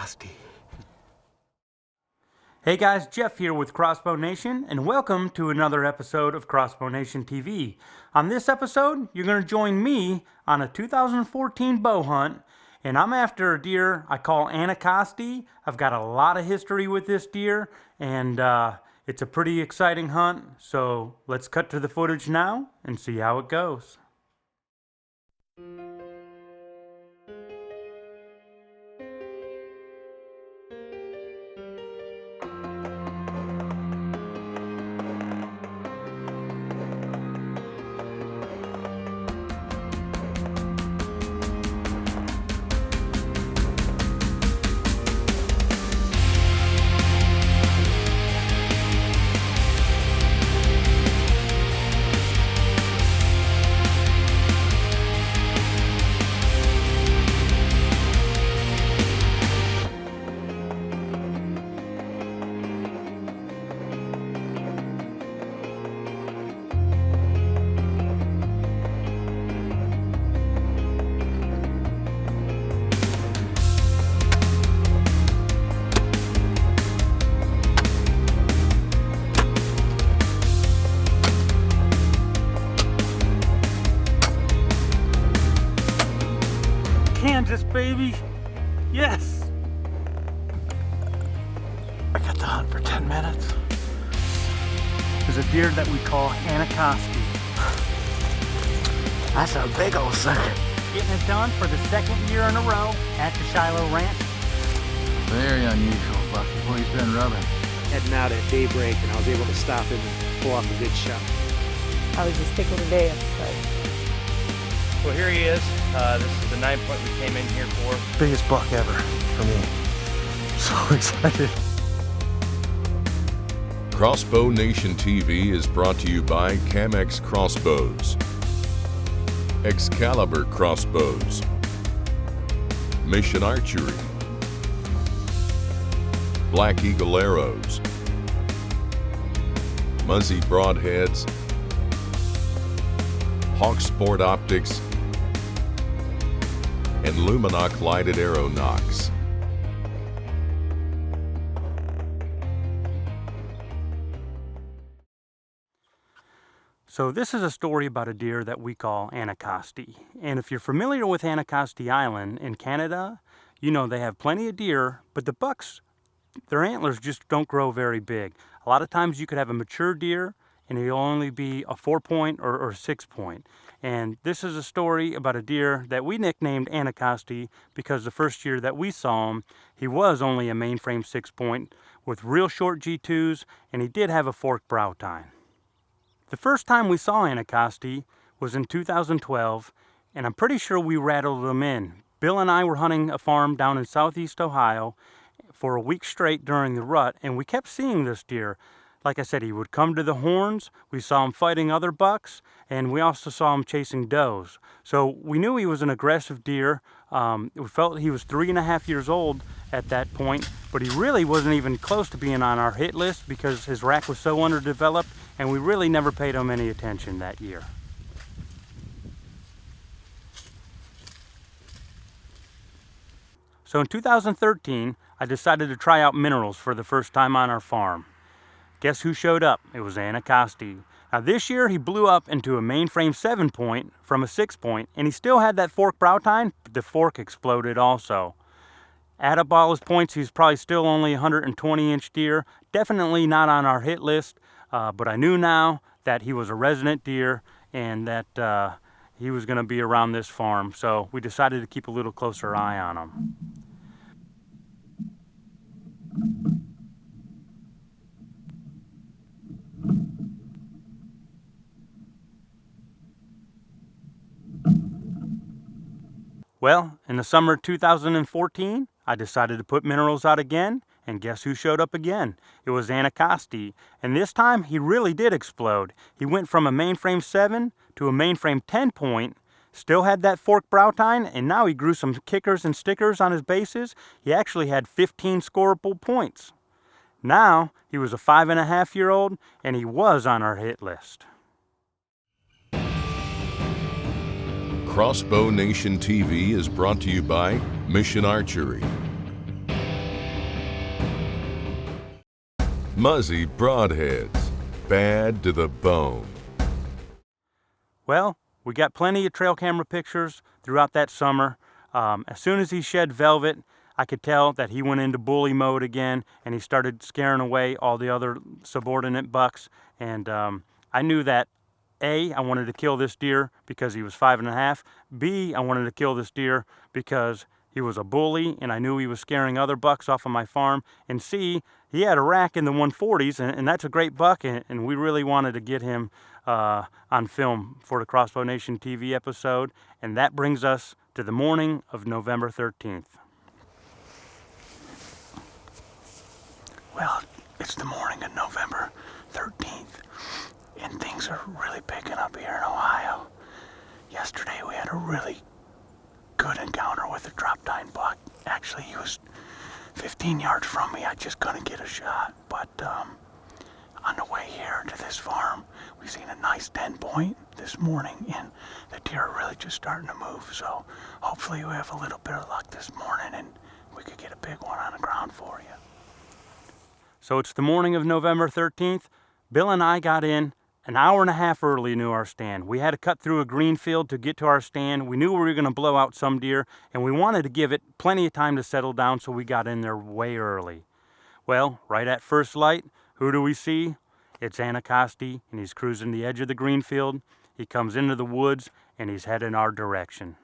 Anacosti. Hey guys, Jeff here with Crossbow Nation, and welcome to another episode of Crossbow Nation TV. On this episode, you're going to join me on a 2014 bow hunt, and I'm after a deer I call Anacosti. I've got a lot of history with this deer, and it's a pretty exciting hunt, so let's cut to the footage now and see how it goes. Kansas, baby! Yes! I got the hunt for 10 minutes. There's a deer that we call Anacosti. That's a big old sucker. Getting it done for the second year in a row at the Shiloh Ranch. Very unusual, Bucky. Well, he's been rubbing. Heading out at daybreak, and I was able to stop him and pull off a good shot. I was just taking the day outside. Well, here he is. This is the 9 point we came in here for. Biggest buck ever for me. So excited. Crossbow Nation TV is brought to you by Camex Crossbows, Excalibur Crossbows, Mission Archery, Black Eagle Arrows, Muzzy Broadheads, Hawk Sport Optics, and Luminoc Lighted Arrow Nocks. So this is a story about a deer that we call Anacosti. And if you're familiar with Anacosti Island in Canada, you know they have plenty of deer, but the bucks, their antlers just don't grow very big. A lot of times you could have a mature deer and he'll only be a 4 point or 6 point. And this is a story about a deer that we nicknamed Anacosti because the first year that we saw him, he was only a mainframe 6 point with real short G2s, and he did have a forked brow tine. The first time we saw Anacosti was in 2012, and I'm pretty sure we rattled him in. Bill and I were hunting a farm down in southeast Ohio for a week straight during the rut, and we kept seeing this deer. Like I said, he would come to the horns, we saw him fighting other bucks, and we also saw him chasing does. So we knew he was an aggressive deer. We felt he was 3.5 years old at that point, but he really wasn't even close to being on our hit list because his rack was so underdeveloped, and we really never paid him any attention that year. So in 2013, I decided to try out minerals for the first time on our farm. Guess who showed up? It was Anacosti. Now this year he blew up into a mainframe 7 point from a 6 point, and he still had that fork brow tine, but the fork exploded also. Add up all his points, he's probably still only a 120-inch deer. Definitely not on our hit list, but I knew now that he was a resident deer and that he was going to be around this farm, so we decided to keep a little closer eye on him. Well, in the summer of 2014, I decided to put minerals out again, and guess who showed up again? It was Anacosti, and this time he really did explode. He went from a mainframe 7 to a mainframe 10 point, still had that forked brow tine, and now he grew some kickers and stickers on his bases. He actually had 15 scoreable points. Now, he was a 5.5-year-old, and he was on our hit list. Crossbow Nation TV is brought to you by Mission Archery, Muzzy broadheads, bad to the bone. Well, we got plenty of trail camera pictures throughout that summer. As soon as he shed velvet, I could tell that he went into bully mode again, and he started scaring away all the other subordinate bucks. And I knew that A, I wanted to kill this deer because he was 5.5. B, I wanted to kill this deer because he was a bully and I knew he was scaring other bucks off of my farm. And C, he had a rack in the 140s, and that's a great buck, and we really wanted to get him on film for the Crossbow Nation TV episode. And that brings us to the morning of November 13th. Well, it's the morning of November 13th, and things are really picking up here in Ohio. Yesterday we had a really good encounter with a drop-tine buck. Actually, he was 15 yards from me. I just couldn't get a shot. But on the way here to this farm, we've seen a nice 10-point this morning, and the deer are really just starting to move. So hopefully we have a little bit of luck this morning, and we could get a big one on the ground for you. So it's the morning of November 13th. Bill and I got in an hour and a half early into our stand. We had to cut through a green field to get to our stand. We knew we were going to blow out some deer, and we wanted to give it plenty of time to settle down, so we got in there way early. Well, right at first light, who do we see? It's Anacosti, and he's cruising the edge of the green field. He comes into the woods, and he's heading our direction.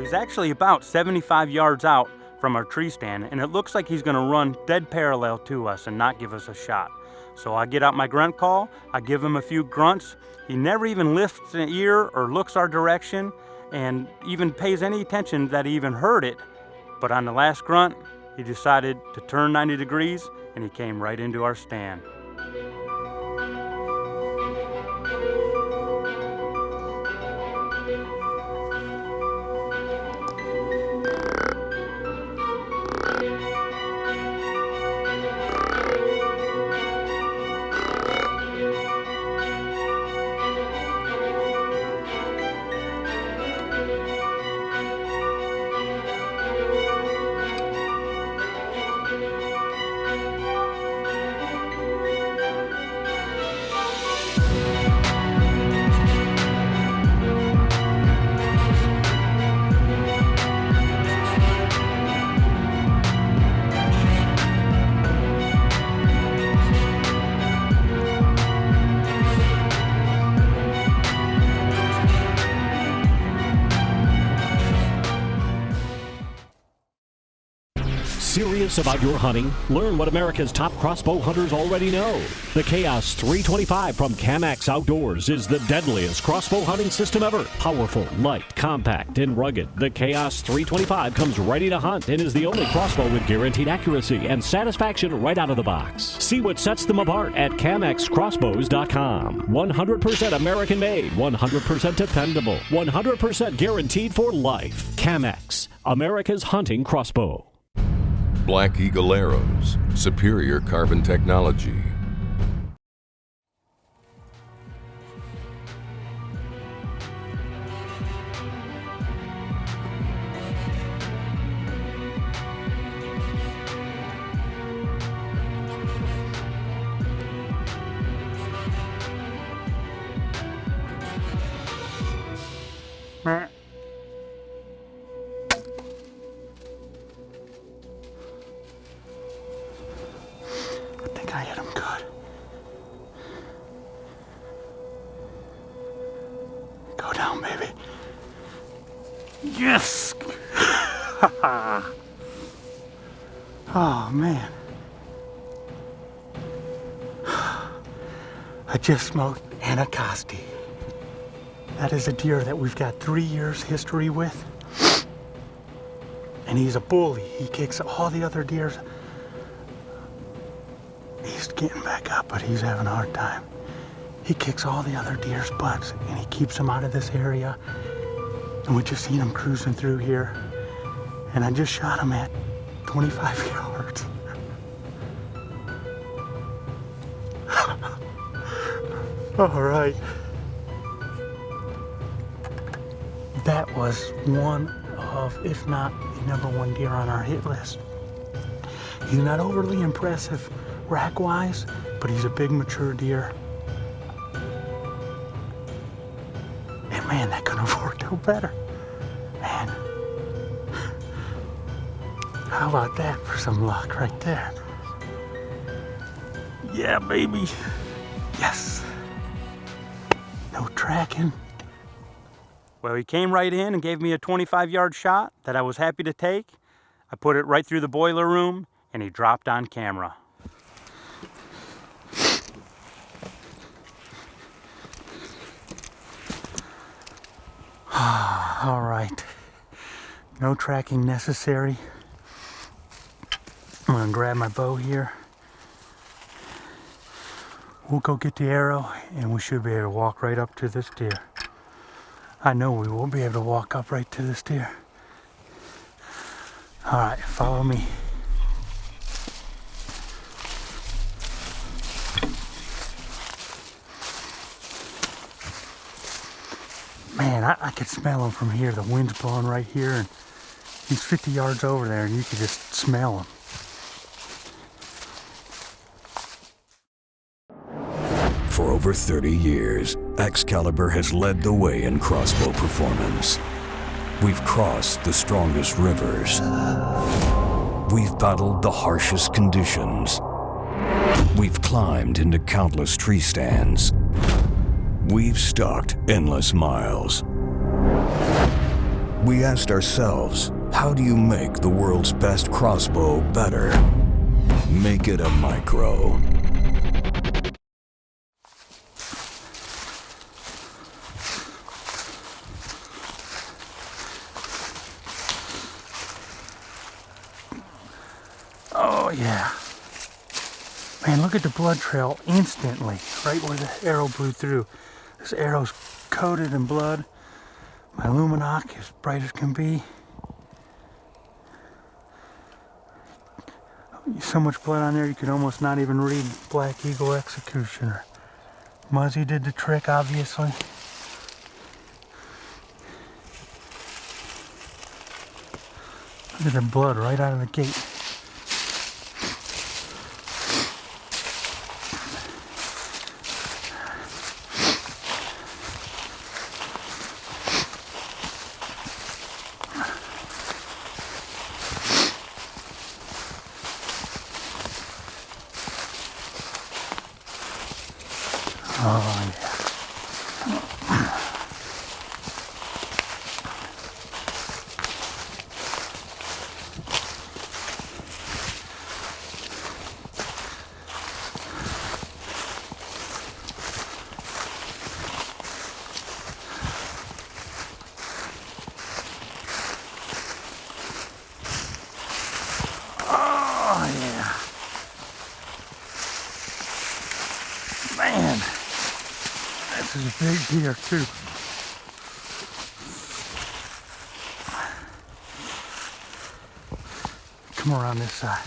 He's actually about 75 yards out from our tree stand, and it looks like he's going to run dead parallel to us and not give us a shot. So I get out my grunt call, I give him a few grunts. He never even lifts an ear or looks our direction and even pays any attention that he even heard it. But on the last grunt, he decided to turn 90 degrees and he came right into our stand. Serious about your hunting? Learn what America's top crossbow hunters already know. The Chaos 325 from Camex Outdoors is the deadliest crossbow hunting system ever. Powerful, light, compact, and rugged, the Chaos 325 comes ready to hunt and is the only crossbow with guaranteed accuracy and satisfaction right out of the box. See what sets them apart at CamexCrossbows.com. 100% American made, 100% dependable, 100% guaranteed for life. Camex, America's hunting crossbow. Black Eagle arrows, superior carbon technology. I hit him good. Go down, baby. Yes! Oh, man. I just smoked Anacosti. That is a deer that we've got 3 years history with. And he's a bully. He kicks all the other deers getting back up, but he's having a hard time. He kicks all the other deer's butts and he keeps them out of this area. And we just seen him cruising through here. And I just shot him at 25 yards. All right. That was one of, if not the #1 deer on our hit list. He's not overly impressive rack-wise, but he's a big mature deer. And man, that couldn't have worked out better. Man. How about that for some luck right there? Yeah, baby. Yes. No tracking. Well, he came right in and gave me a 25-yard shot that I was happy to take. I put it right through the boiler room and he dropped on camera. All right. No tracking necessary. I'm gonna grab my bow here. We'll go get the arrow and we should be able to walk right up to this deer. I know we will be able to walk up right to this deer. All right, follow me. Man, I could smell him from here. The wind's blowing right here and he's 50 yards over there and you could just smell him. For over 30 years, Excalibur has led the way in crossbow performance. We've crossed the strongest rivers. We've battled the harshest conditions. We've climbed into countless tree stands. We've stalked endless miles. We asked ourselves, how do you make the world's best crossbow better? Make it a micro. Oh yeah. Man, look at the blood trail instantly, right where the arrow blew through. This arrow's coated in blood. My luminoc is bright as can be. So much blood on there you could almost not even read Black Eagle Executioner. Muzzy did the trick, obviously. Look at the blood right out of the gate. Oh yeah. Oh yeah. Man. This is a big deer too. Come around this side.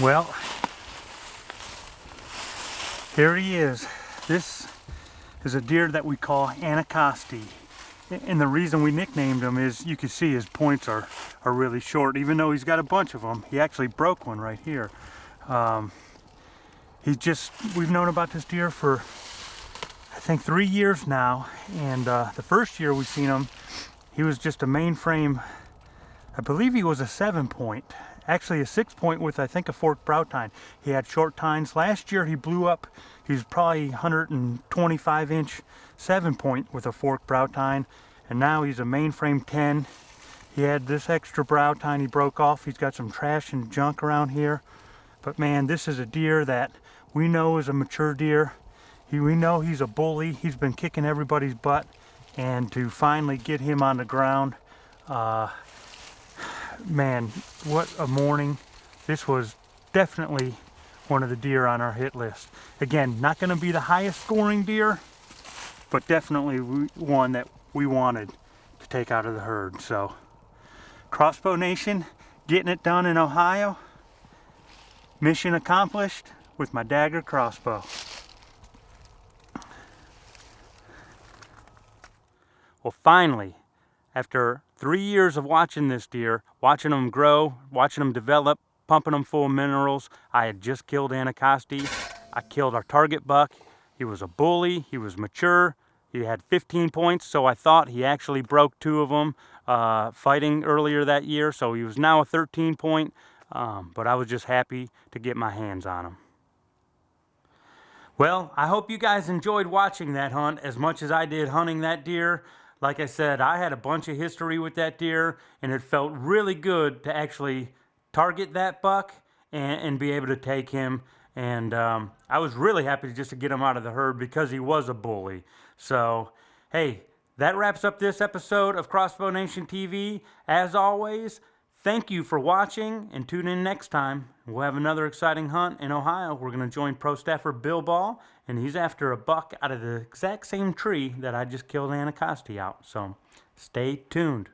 Well, here he is. This is a deer that we call Anacosti. And the reason we nicknamed him is you can see his points are really short. Even though he's got a bunch of them, he actually broke one right here. We've known about this deer for I think 3 years now. And the first year we seen him, he was just a mainframe. I believe he was a 7-point. Actually a 6-point with I think a forked brow tine. He had short tines. Last year he blew up. He was probably 125-inch 7-point with a forked brow tine, and now he's a mainframe 10. He had this extra brow tine he broke off. He's got some trash and junk around here, but man, this is a deer that we know is a mature deer. We know he's a bully. He's been kicking everybody's butt, and to finally get him on the ground Man, what a morning. This was definitely one of the deer on our hit list. Again, not going to be the highest scoring deer, but definitely one that we wanted to take out of the herd. So, Crossbow Nation, getting it done in Ohio. Mission accomplished with my dagger crossbow. Well, finally, after 3 years of watching this deer, watching them grow, watching them develop, pumping them full of minerals, I had just killed Anacosti. I killed our target buck. He was a bully. He was mature. He had 15 points, so I thought he actually broke 2 of them fighting earlier that year. So he was now a 13 point, but I was just happy to get my hands on him. Well, I hope you guys enjoyed watching that hunt as much as I did hunting that deer. Like I said, I had a bunch of history with that deer, and it felt really good to actually target that buck and be able to take him. And I was really happy just to get him out of the herd because he was a bully. So, hey, that wraps up this episode of Crossbow Nation TV. As always, thank you for watching, and tune in next time. We'll have another exciting hunt in Ohio. We're going to join pro staffer Bill Ball, and he's after a buck out of the exact same tree that I just killed Anacosti out. So stay tuned.